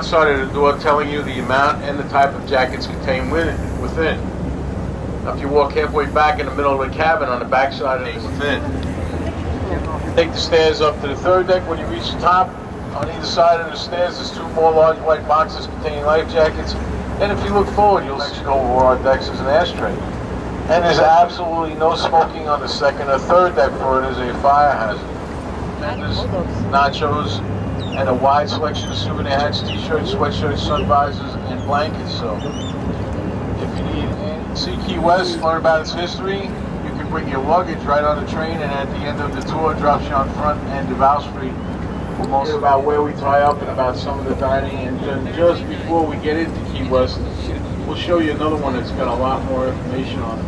outside of the door telling you the amount and the type of jackets contained within. Now, if you walk halfway back in the middle of the cabin on the back side of the within. Take the stairs up to the third deck. When you reach the top, on either side of the stairs, there's two more large white boxes containing life jackets. And if you look forward, you'll see over our decks as an ashtray. And there's absolutely no smoking on the second or third deck, for it is a fire hazard. Vendors, nachos, and a wide selection of souvenir hats, t-shirts, sweatshirts, sun visors, and blankets. So, if you need to see Key West, learn about its history, you can bring your luggage right on the train, and at the end of the tour, drops you on Front and Duval Street. For most about where we tie up and about some of the dining. And then just before we get into Key West, we'll show you another one that's got a lot more information on it.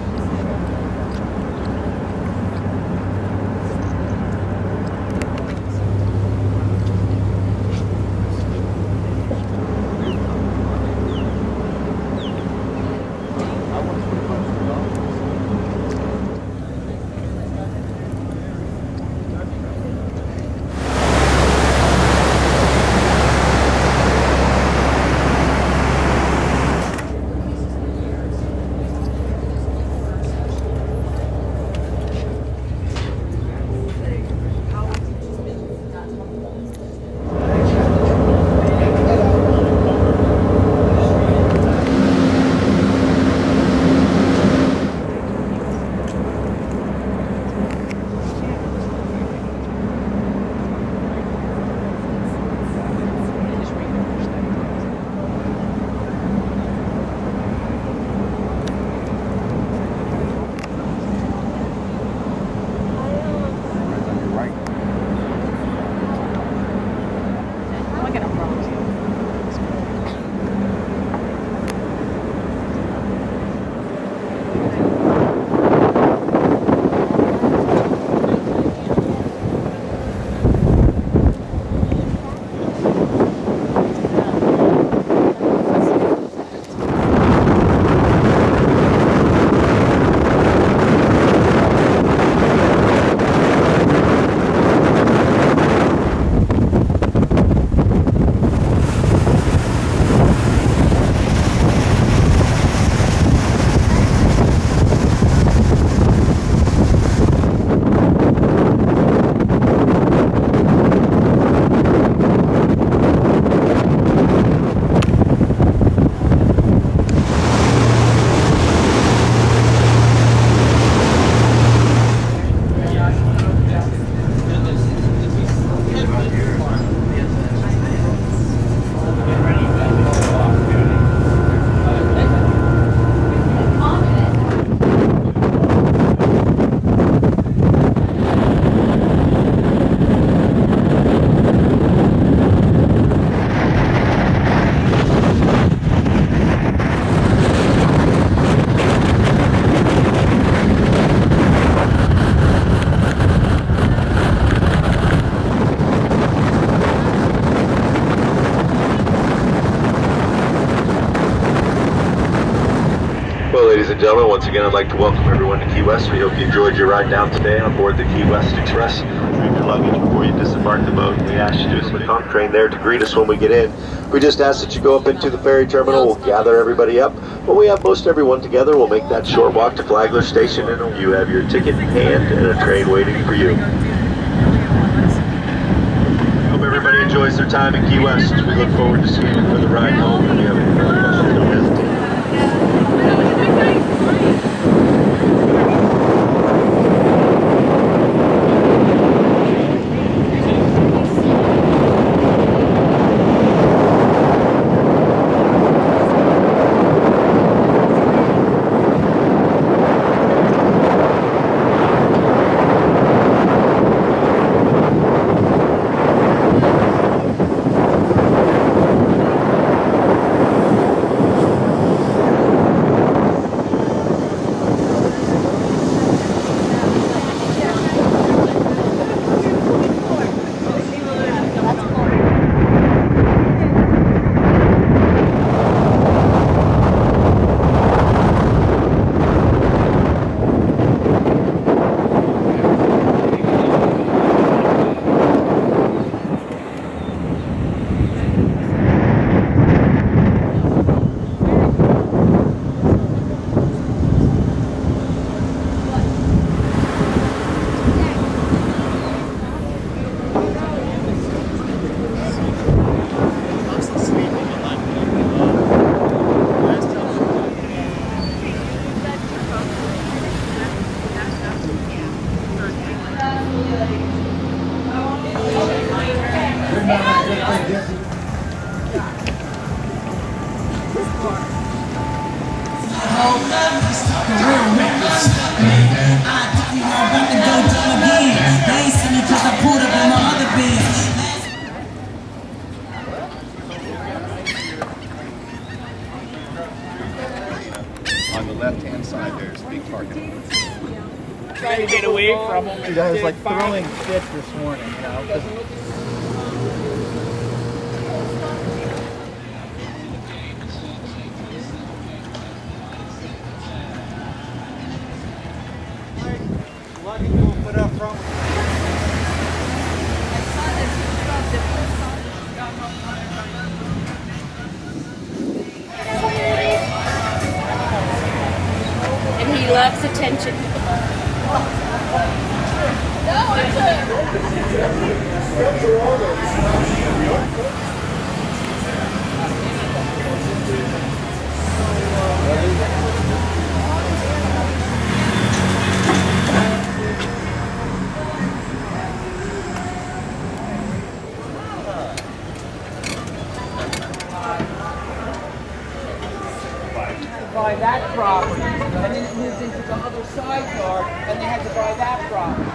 Ladies and gentlemen, once again I'd like to welcome everyone to Key West. We hope you enjoyed your ride down today on board the Key West Express. Bring your luggage before you disembark the boat. We ask you to use the conch train there to greet us when we get in. We just ask that you go up into the ferry terminal. We'll gather everybody up. When we have most everyone together, we'll make that short walk to Flagler Station, and you have your ticket in hand and a train waiting for you. Hope everybody enjoys their time in Key West. We look forward to seeing you for the ride home. If you have any further questions, don't hesitate. know, real reckless. I definitely know I'm about to go dumb again. They ain't seen me cause I pulled up in my other Benz. On the left-hand side, there's a big parking lot. Trying to get away from him. Dude, I was like throwing fits this morning, you know, 'cause And he loves attention. Buy that property, and then it moved into the other side yard, and they had to buy that property.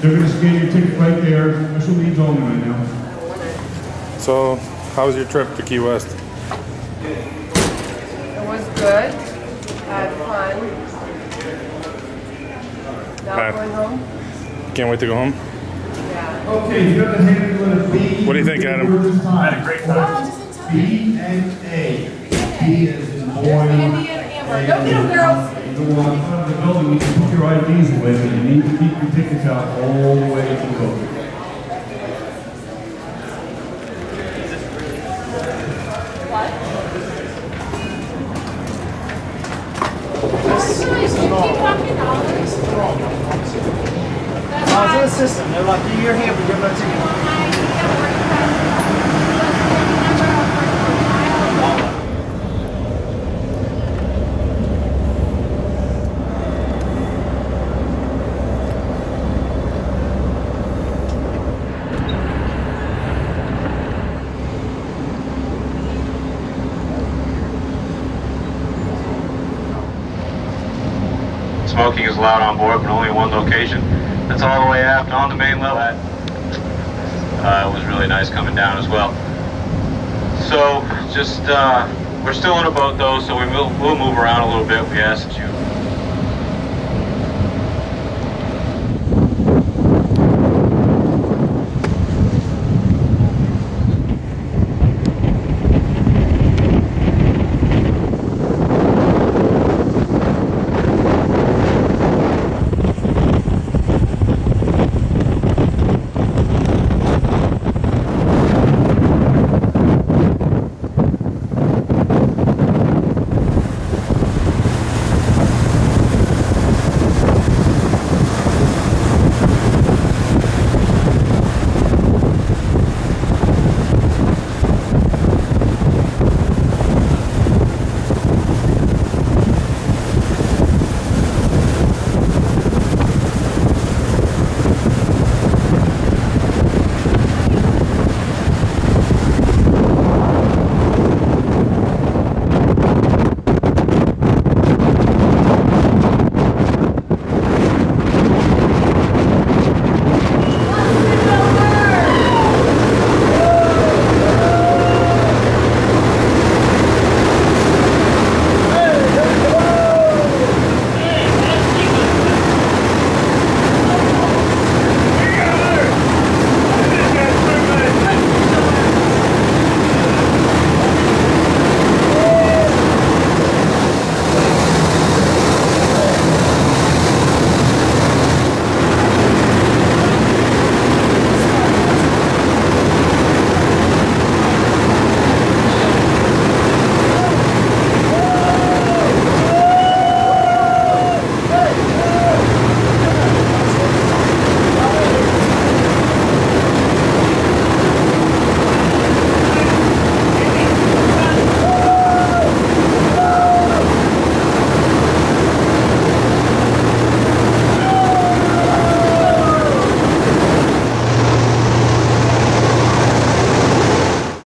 They're going to scan your ticket right there. Special needs only right now. So, how was your trip to Key West? It was good. Had fun. Now going home? Can't wait to go home. Yeah. Okay, you got the hand letter B. What do you think, Adam? I had a great time. B and A. B is in boy. Andy and Amber. Go get them, girls. You go on front of the building, you can put your IDs away, but you need to keep your tickets out all the way to the building. it's in the system. They're like, you're here, but you're not ticket. Smoking is allowed on board, but only in one location. That's all the way aft on the main level. It was really nice coming down as well. So, just, we're still on a boat though, so we'll move around a little bit. We ask that you